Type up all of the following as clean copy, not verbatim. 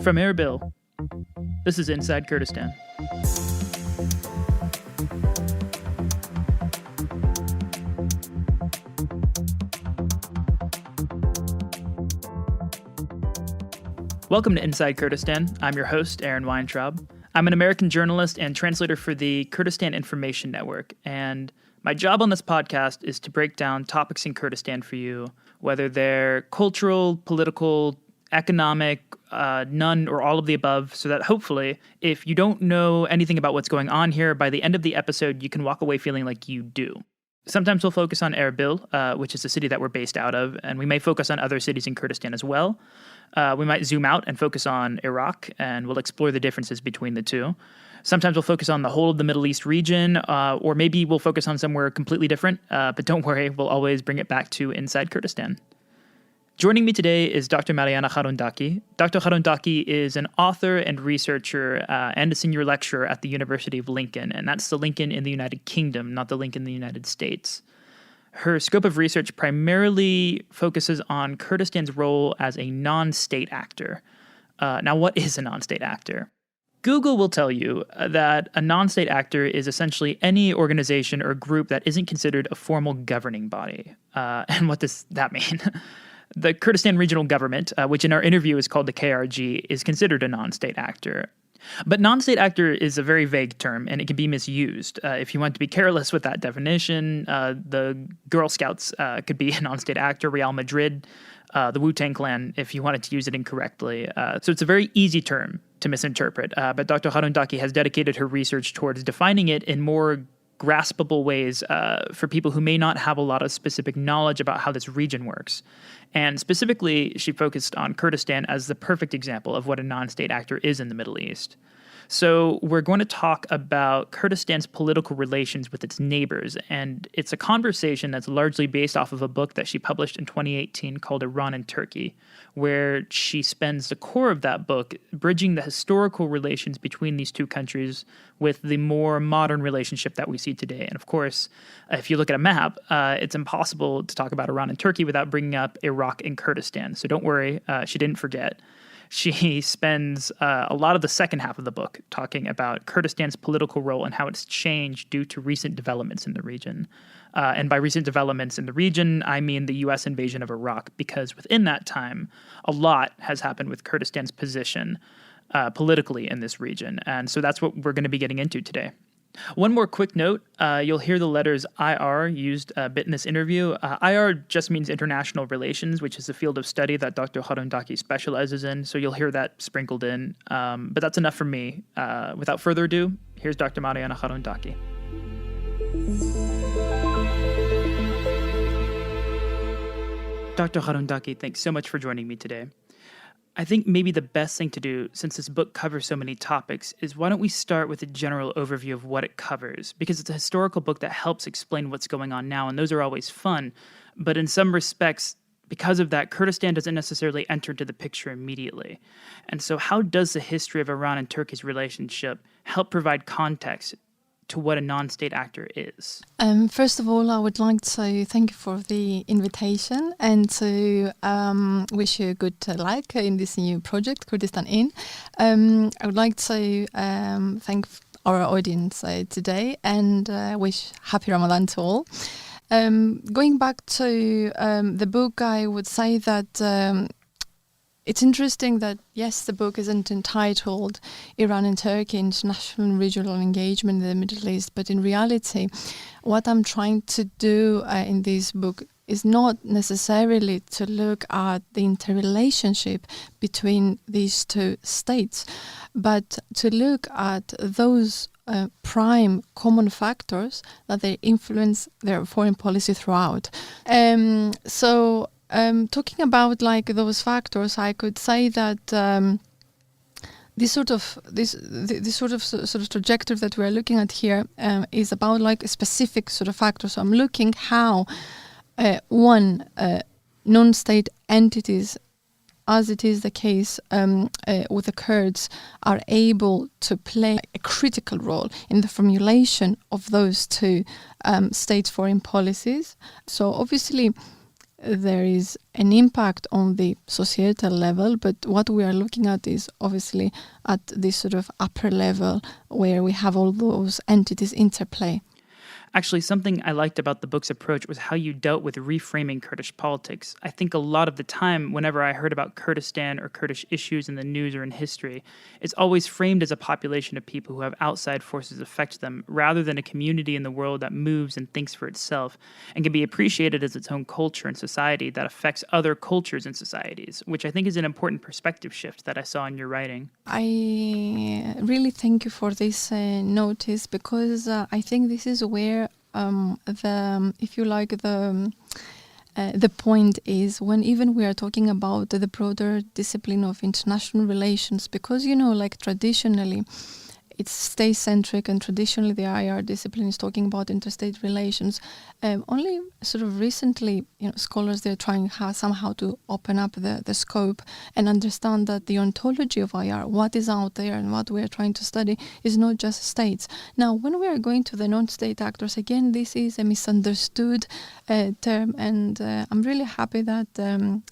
From Erbil, this is Inside Kurdistan. Welcome to Inside Kurdistan. I'm your host, Aaron Weintraub. I'm an American journalist and translator for the Kurdistan Information Network, and my job on this podcast is to break down topics in Kurdistan for you, whether they're cultural, political, economic, none or all of the above, so that hopefully, if you don't know anything about what's going on here, by the end of the episode, you can walk away feeling like you do. Sometimes we'll focus on Erbil, which is the city that we're based out of, and we may focus on other cities in Kurdistan as well. We might zoom out and focus on Iraq, and we'll explore the differences between the two. Sometimes we'll focus on the whole of the Middle East region, or maybe we'll focus on somewhere completely different, but don't worry, we'll always bring it back to Inside Kurdistan. Joining me today is Dr. Marianna Charountaki. Dr. Charountaki is an author and researcher and a senior lecturer at the University of Lincoln, and that's the Lincoln in the United Kingdom, not the Lincoln in the United States. Her scope of research primarily focuses on Kurdistan's role as a non-state actor. Now, what is a non-state actor? Google will tell you that a non-state actor is essentially any organization or group that isn't considered a formal governing body. And what does that mean? The Kurdistan Regional Government, which in our interview is called the KRG, is considered a non-state actor. But non-state actor is a very vague term, and it can be misused. If you want to be careless with that definition, the Girl Scouts could be a non-state actor, Real Madrid, the Wu-Tang Clan, if you wanted to use it incorrectly. So it's a very easy term to misinterpret, but Dr. Charountaki has dedicated her research towards defining it in more graspable ways for people who may not have a lot of specific knowledge about how this region works. And specifically, she focused on Kurdistan as the perfect example of what a non-state actor is in the Middle East. So we're going to talk about Kurdistan's political relations with its neighbors, and it's a conversation that's largely based off of a book that she published in 2018 called Iran and Turkey, where she spends the core of that book bridging the historical relations between these two countries with the more modern relationship that we see today. And of course, if you look at a map, it's impossible to talk about Iran and Turkey without bringing up Iraq and Kurdistan. So don't worry, she didn't forget. She spends a lot of the second half of the book talking about Kurdistan's political role and how it's changed due to recent developments in the region. And by recent developments in the region, I mean the U.S. invasion of Iraq, because within that time, a lot has happened with Kurdistan's position politically in this region. And so that's what we're going to be getting into today. One more quick note, you'll hear the letters IR used a bit in this interview. IR just means international relations, which is a field of study that Dr. Charountaki specializes in, so you'll hear that sprinkled in. But that's enough from me. Without further ado, here's Dr. Marianna Charountaki. Dr. Charountaki, thanks so much for joining me today. I think maybe the best thing to do, since this book covers so many topics, is why don't we start with a general overview of what it covers? Because it's a historical book that helps explain what's going on now, and those are always fun. But in some respects, because of that, Kurdistan doesn't necessarily enter into the picture immediately. And so how does the history of Iran and Turkey's relationship help provide context to what a non-state actor is? First of all, I would like to thank you for the invitation and to wish you good luck in this new project, Kurdistan In. I would like to thank our audience today and wish happy Ramadan to all. Going back to the book, I would say that it's interesting that, yes, the book isn't entitled Iran and Turkey, International and Regional Engagement in the Middle East, but in reality, what I'm trying to do in this book is not necessarily to look at the interrelationship between these two states, but to look at those prime common factors that they influence their foreign policy throughout. Talking about like those factors, I could say that this sort of trajectory that we're looking at here is about like a specific sort of factor. So I'm looking how non-state entities, as it is the case with the Kurds, are able to play a critical role in the formulation of those two states' foreign policies. So obviously, there is an impact on the societal level, but what we are looking at is obviously at this sort of upper level where we have all those entities interplay. Actually, something I liked about the book's approach was how you dealt with reframing Kurdish politics. I think a lot of the time, whenever I heard about Kurdistan or Kurdish issues in the news or in history, it's always framed as a population of people who have outside forces affect them, rather than a community in the world that moves and thinks for itself, and can be appreciated as its own culture and society that affects other cultures and societies, which I think is an important perspective shift that I saw in your writing. I really thank you for this notice, because I think this is where the point is, when even we are talking about the broader discipline of international relations, because traditionally it's state-centric, and traditionally the IR discipline is talking about interstate relations. Only sort of recently, scholars, they're trying somehow to open up the scope and understand that the ontology of IR, what is out there and what we are trying to study, is not just states. Now, when we are going to the non-state actors, again, this is a misunderstood term, and I'm really happy that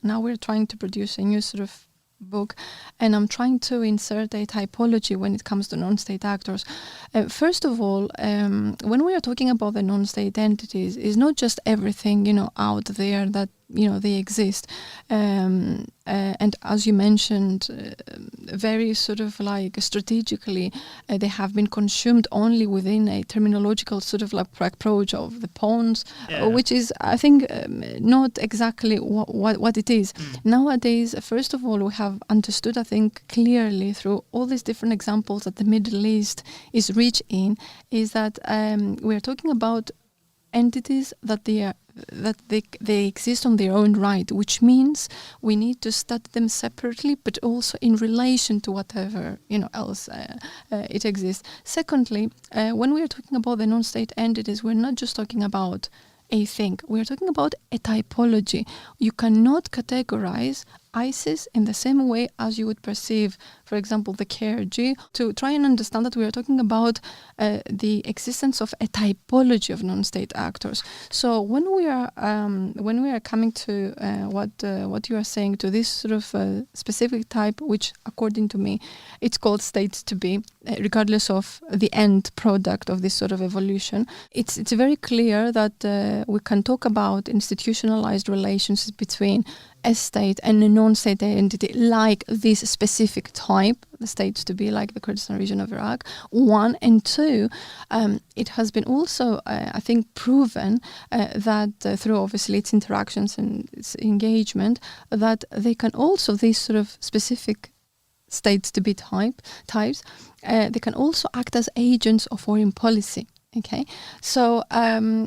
now we're trying to produce a new sort of book, and I'm trying to insert a typology when it comes to non-state actors. First of all, when we are talking about the non-state entities, it's not just everything out there that they exist, and as you mentioned, very sort of like strategically, they have been consumed only within a terminological sort of like approach of the pawns, which is, I think, not exactly what it is. Nowadays, first of all, we have understood, I think, clearly through all these different examples that the Middle East is rich in, is that we are talking about entities that they exist on their own right, which means we need to study them separately, but also in relation to whatever else it exists. Secondly, when we are talking about the non-state entities, we're not just talking about a thing. We're talking about a typology. You cannot categorize ISIS in the same way as you would perceive, for example, the KRG. To try and understand that, we are talking about the existence of a typology of non-state actors. So when we are coming to what you are saying, to this sort of specific type, which according to me, it's called states to be, regardless of the end product of this sort of evolution, it's very clear that we can talk about institutionalized relations between a state and a non-state entity, like this specific type, the states to be, like the Kurdistan region of Iraq. 1 and 2, it has been also, I think, proven that through obviously its interactions and its engagement, that they can also, these sort of specific states to be types, they can also act as agents of foreign policy. Okay, so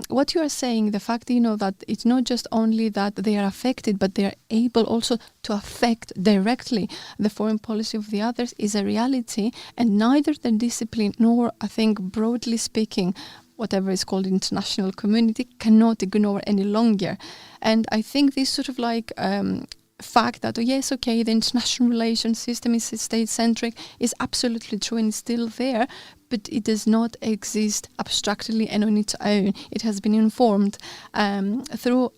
what you are saying, the fact that it's not just only that they are affected, but they are able also to affect directly the foreign policy of the others, is a reality, and neither the discipline nor, I think, broadly speaking, whatever is called international community, cannot ignore any longer. And I think this sort of like fact that, yes, okay, the international relations system is state-centric, is absolutely true and is still there, but it does not exist abstractly and on its own. It has been informed through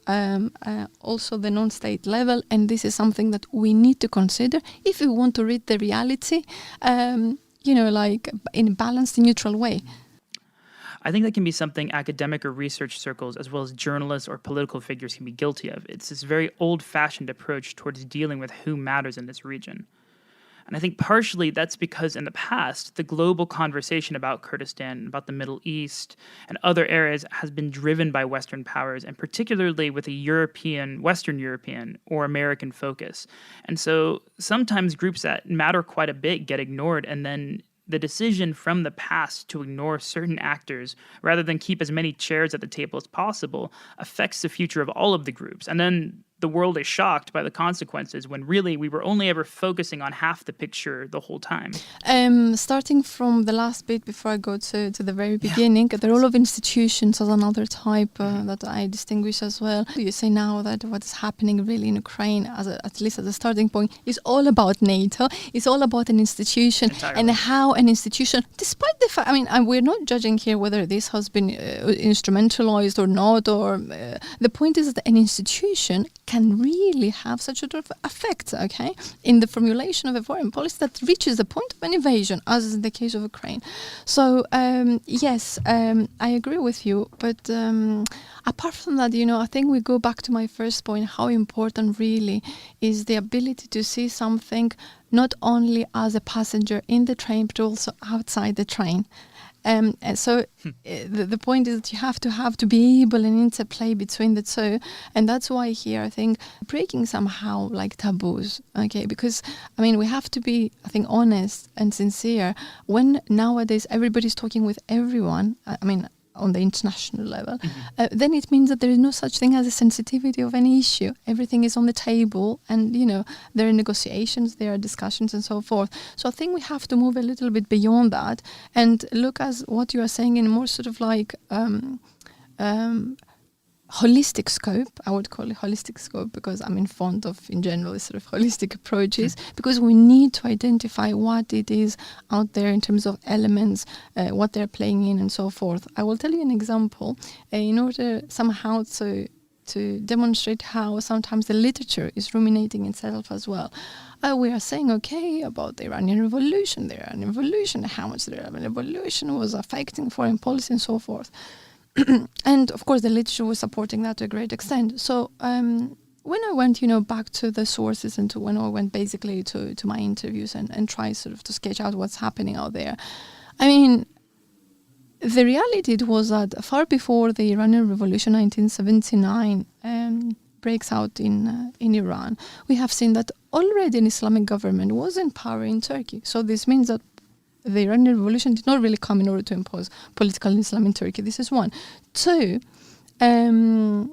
also the non-state level, and this is something that we need to consider if we want to read the reality, like in a balanced, neutral way. I think that can be something academic or research circles, as well as journalists or political figures, can be guilty of. It's this very old-fashioned approach towards dealing with who matters in this region. And I think partially that's because in the past, the global conversation about Kurdistan, about the Middle East, and other areas has been driven by Western powers, and particularly with a Western European or American focus. And so sometimes groups that matter quite a bit get ignored, and then the decision from the past to ignore certain actors rather than keep as many chairs at the table as possible affects the future of all of the groups. And then the world is shocked by the consequences when really we were only ever focusing on half the picture the whole time. Starting from the last bit before I go to the very beginning, the role of institutions as another type that I distinguish as well. You say now that what is happening really in Ukraine, at least as a starting point, is all about NATO. It's all about an institution and how an institution, despite the fact, we're not judging here whether this has been instrumentalized or not, or the point is that an institution can really have such a sort of effect, okay, in the formulation of a foreign policy that reaches the point of an invasion, as is the case of Ukraine. So, yes, I agree with you. But apart from that, I think we go back to my first point, how important really is the ability to see something not only as a passenger in the train, but also outside the train. So the point is that you have to be able and interplay between the two, and that's why here I think breaking somehow like taboos, okay? Because we have to be, I think, honest and sincere. When nowadays everybody's talking with everyone, on the international level, then it means that there is no such thing as a sensitivity of any issue. Everything is on the table, and there are negotiations, there are discussions, and so forth. So I think we have to move a little bit beyond that and look at what you are saying in more sort of like holistic scope. I would call it holistic scope because I'm fond of, in general, sort of holistic approaches, because we need to identify what it is out there in terms of elements, what they're playing in, and so forth. I will tell you an example in order somehow to demonstrate how sometimes the literature is ruminating itself as well. We are saying, okay, about the Iranian Revolution, how much the Iranian Revolution was affecting foreign policy and so forth. And of course, the literature was supporting that to a great extent. So when I went, back to the sources and to when I went basically to my interviews and try sort of to sketch out what's happening out there, the reality was that far before the Iranian Revolution, 1979, breaks out in Iran, we have seen that already an Islamic government was in power in Turkey. So this means that the Iranian Revolution did not really come in order to impose political Islam in Turkey. This is one. Two, the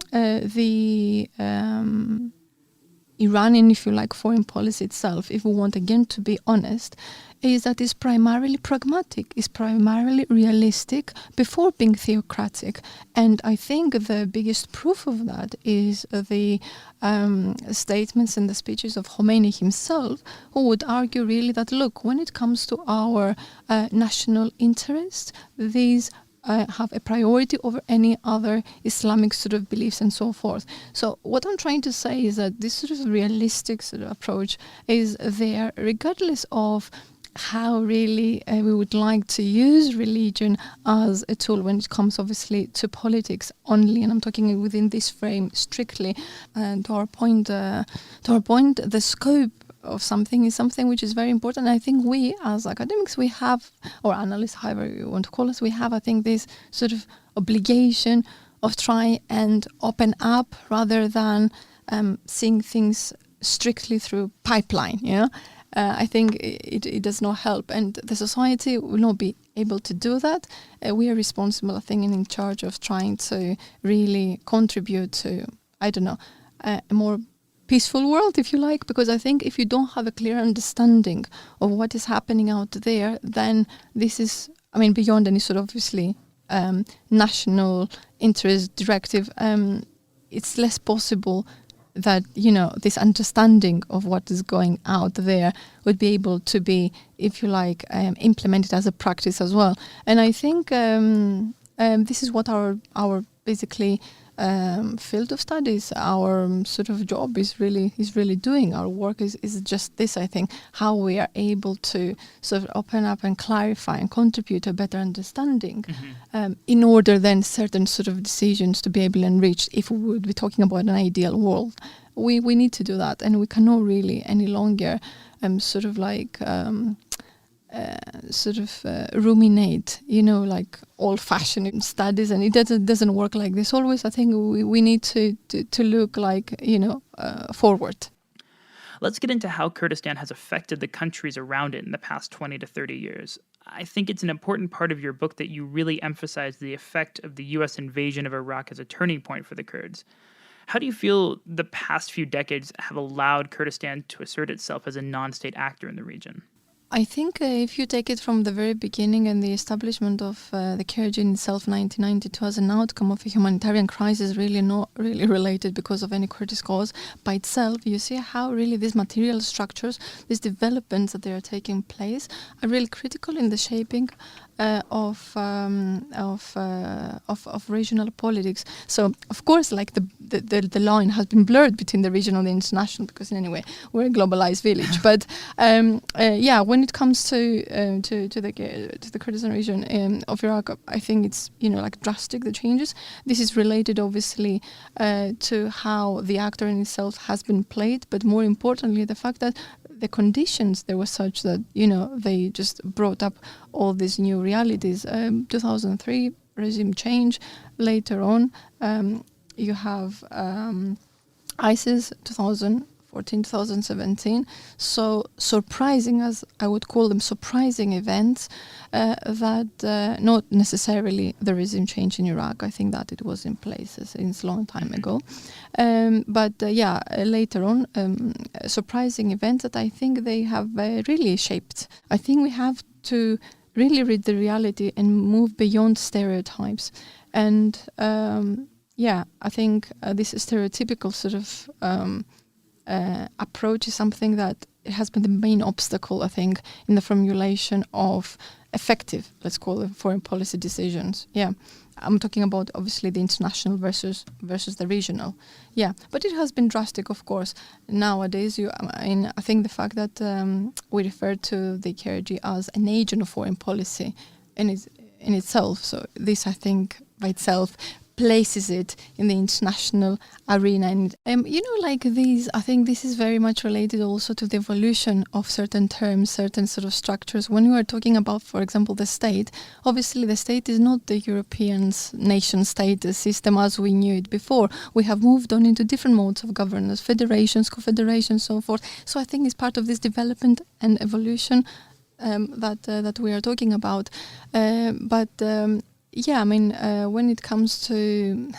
Iranian, if you like, foreign policy itself, if we want again to be honest, is that it's primarily pragmatic, it's primarily realistic before being theocratic. And I think the biggest proof of that is the statements and the speeches of Khomeini himself, who would argue really that, look, when it comes to our national interest, these have a priority over any other Islamic sort of beliefs and so forth. So what I'm trying to say is that this sort of realistic sort of approach is there regardless of how really we would like to use religion as a tool when it comes obviously to politics only, and I'm talking within this frame strictly. And to our point, the scope of something is something which is very important. I think we as academics, we have, or analysts, however you want to call us, we have, I think, this sort of obligation of trying and open up rather than seeing things strictly through pipeline, I think it does not help, and the society will not be able to do that. We are responsible, I think, and in charge of trying to really contribute to, a more peaceful world, if you like, because I think if you don't have a clear understanding of what is happening out there, then this is, beyond any sort of obviously national interest directive, it's less possible that, this understanding of what is going out there would be able to be, if you like, implemented as a practice as well. And I think this is what our basically field of studies, our sort of job is really doing. Our work is just this, I think, how we are able to sort of open up and clarify and contribute to a better understanding in order then certain sort of decisions to be able to enrich. If we would be talking about an ideal world, we need to do that, and we cannot really any longer sort of like ruminate, like old-fashioned studies, and it doesn't work like this always. I think we need to look like, forward. Let's get into how Kurdistan has affected the countries around it in the past 20 to 30 years. I think it's an important part of your book that you really emphasize the effect of the U.S. invasion of Iraq as a turning point for the Kurds. How do you feel the past few decades have allowed Kurdistan to assert itself as a non-state actor in the region? I think if you take it from the very beginning and the establishment of the KRG in itself, 1992, as an outcome of a humanitarian crisis, really not really related because of any Kurdish cause by itself, you see how really these material structures, these developments that they are taking place, are really critical in the shaping of regional politics. So of course, like the line has been blurred between the regional and the international, because in any way we're a globalized village. But when it comes to the Kurdistan region of Iraq, I think it's like drastic, the changes. This is related obviously to how the actor in itself has been played, but more importantly the fact that the conditions there were such that they just brought up all these new realities. 2003 regime change. Later on, you have ISIS 2014, 2017. So surprising, as I would call them, surprising events that not necessarily the regime change in Iraq. I think that it was in place since a long time ago. Later on, surprising events that I think they have really shaped. I think we have to really read the reality and move beyond stereotypes. And I think this stereotypical sort of approach is something that has been the main obstacle, I think, in the formulation of effective, let's call it, foreign policy decisions. Yeah, I'm talking about obviously the international versus the regional. Yeah, but it has been drastic, of course. Nowadays, I think the fact that we refer to the KRG as an agent of foreign policy in itself. So this, I think, by itself places it in the international arena. And I think this is very much related also to the evolution of certain terms, certain sort of structures. When we are talking about, for example, the state, obviously the state is not the European nation state system as we knew it before. We have moved on into different modes of governance, federations, confederations, so forth. So I think it's part of this development and evolution that we are talking about. When it comes to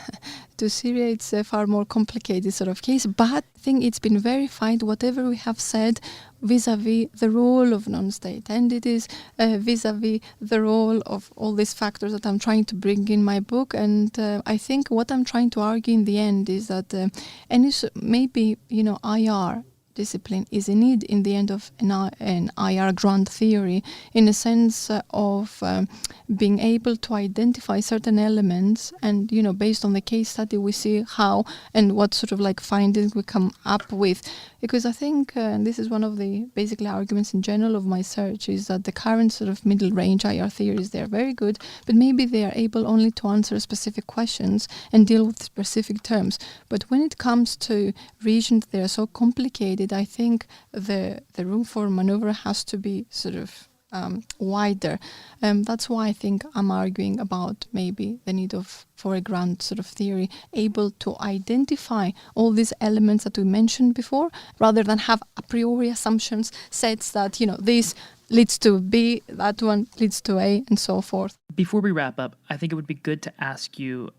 Syria, it's a far more complicated sort of case. But I think it's been verified, whatever we have said, vis-a-vis the role of non-state. And it is vis-a-vis the role of all these factors that I'm trying to bring in my book. And I think what I'm trying to argue in the end is that IR discipline is a need in the end of an IR grant theory, in a sense of being able to identify certain elements and, based on the case study, we see how and what sort of like findings we come up with. Because I think, and this is one of the basically arguments in general of my search, is that the current sort of middle range IR theories, they're very good, but maybe they are able only to answer specific questions and deal with specific terms. But when it comes to regions that are so complicated, I think the room for maneuver has to be sort of wider. That's why I think I'm arguing about maybe the need for a grant sort of theory, able to identify all these elements that we mentioned before, rather than have a priori assumptions, sets that, this leads to B, that one leads to A, and so forth. Before we wrap up, I think it would be good to ask you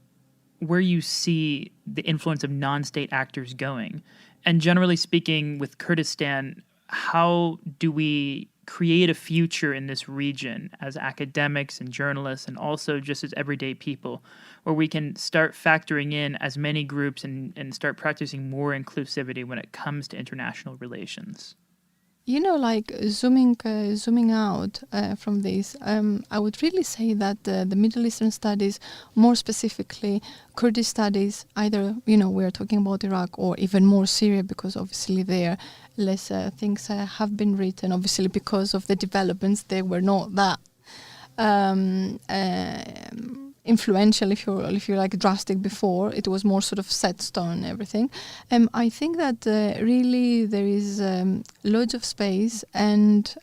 where you see the influence of non-state actors going. And generally speaking, with Kurdistan, how do we create a future in this region as academics and journalists, and also just as everyday people, where we can start factoring in as many groups and start practicing more inclusivity when it comes to international relations? Zooming out from this, I would really say that the Middle Eastern studies, more specifically Kurdish studies, either, we're talking about Iraq or even more Syria, because obviously there less things have been written, obviously because of the developments, they were not that influential, if you like, drastic before. It was more sort of set stone and everything. I think that really there is loads of space, and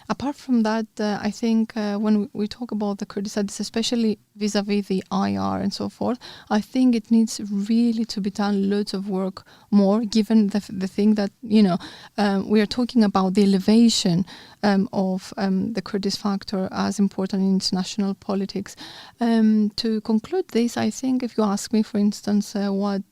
apart from that, I think when we talk about the Kurdish studies, especially vis-a-vis the IR and so forth. I think it needs really to be done loads of work more, given the thing that, we are talking about the elevation of the Kurdish factor as important in international politics. To conclude this, I think if you ask me, for instance, what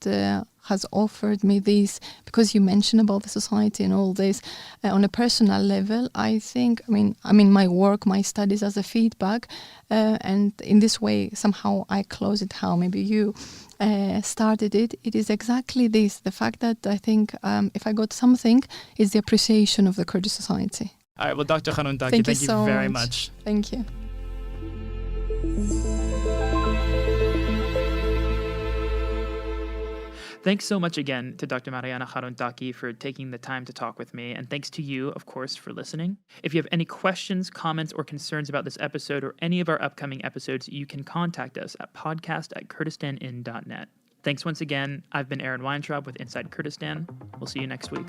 has offered me this, because you mentioned about the society and all this, on a personal level, I think, my work, my studies as a feedback, and in this way, somehow I close it how maybe you started it. It is exactly this, the fact that I think if I got something, is the appreciation of the Kurdish society. All right, well, Dr. Charountaki, thank you so very much. Thank you. Thanks so much again to Dr. Marianna Charountaki for taking the time to talk with me, and thanks to you, of course, for listening. If you have any questions, comments, or concerns about this episode or any of our upcoming episodes, you can contact us at podcast@kurdistanin.net. Thanks once again. I've been Aaron Weintraub with Inside Kurdistan. We'll see you next week.